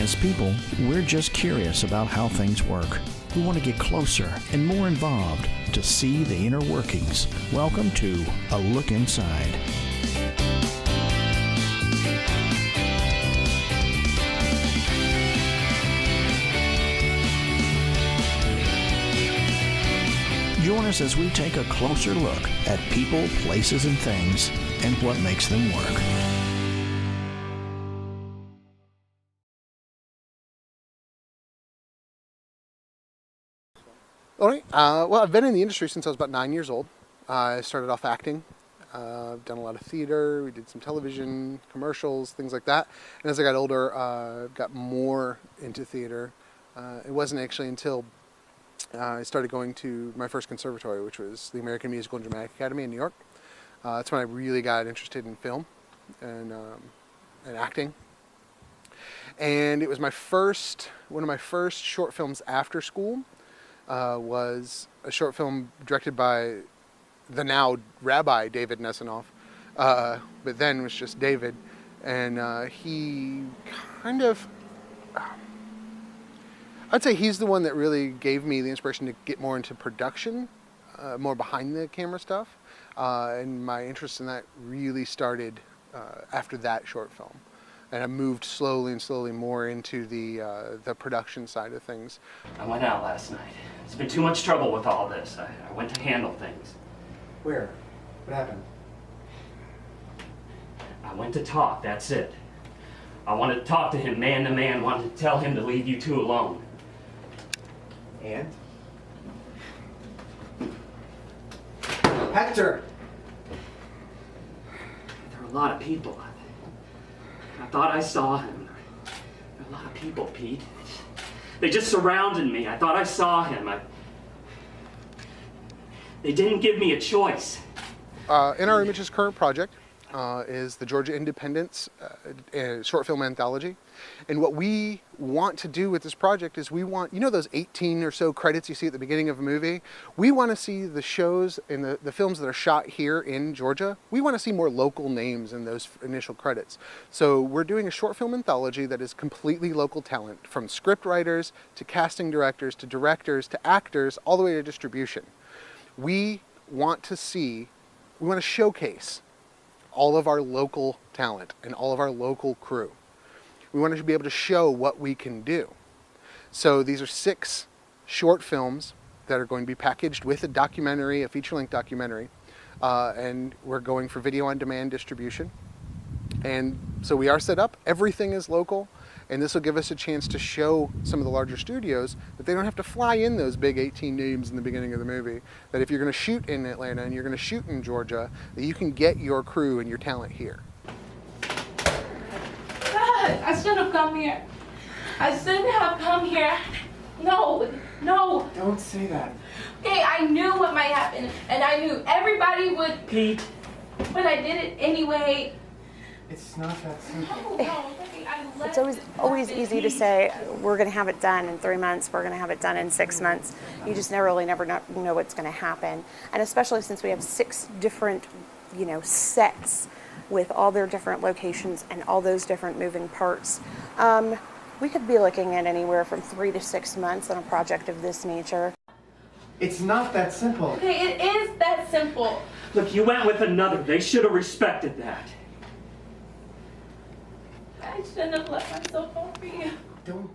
As people, we're just curious about how things work. We want to get closer and more involved to see the inner workings. Welcome to A Look Inside. Join us as we take a closer look at people, places, and things, and what makes them work. All right. Well, I've been in the industry since I was about 9 years old. I started off acting. I've done a lot of theater. We did some television, commercials, things like that. And as I got older, got more into theater. It wasn't actually until I started going to my first conservatory, which was the American Musical and Dramatic Academy in New York. That's when I really got interested in film and acting. And it was one of my first short films after school. Was a short film directed by the now Rabbi David Nesanoff, but then was just David, and he kind of, I'd say he's the one that really gave me the inspiration to get more into production, more behind the camera stuff, and my interest in that really started after that short film. And I moved slowly and slowly more into the production side of things. I went out last night. There's been too much trouble with all this. I went to handle things. Where? What happened? I went to talk, that's it. I wanted to talk to him man to man, wanted to tell him to leave you two alone. And? Hector! There were a lot of people. I thought I saw him. There are a lot of people, Pete. They just surrounded me. I thought I saw him. They didn't give me a choice. In our Images current project is the Georgia Independence short film anthology. And what we want to do with this project is we want, you know those 18 or so credits you see at the beginning of a movie? We want to see the shows and the films that are shot here in Georgia. We want to see more local names in those initial credits. So we're doing a short film anthology that is completely local talent, from script writers to casting directors to directors to actors, all the way to distribution. We want to showcase all of our local talent and all of our local crew. We want to be able to show what we can do. So these are 6 short films that are going to be packaged with a documentary, a feature-length documentary, and we're going for video-on-demand distribution. And so we are set up, everything is local, and this will give us a chance to show some of the larger studios that they don't have to fly in those big 18 names in the beginning of the movie, that if you're going to shoot in Atlanta and you're going to shoot in Georgia, that you can get your crew and your talent here. I shouldn't have come here. I shouldn't have come here. No. Don't say that. Okay, I knew what might happen, and I knew everybody would. Pete. But I did it anyway. It's not that simple. It's always easy to say, we're going to have it done in 3 months, we're going to have it done in 6 months. You just never know what's going to happen. And especially since we have 6 different, sets with all their different locations and all those different moving parts. We could be looking at anywhere from 3 to 6 months on a project of this nature. It's not that simple. Okay, it is that simple. Look, you went with another. They should have respected that. I shouldn't have let myself fall for you. Don't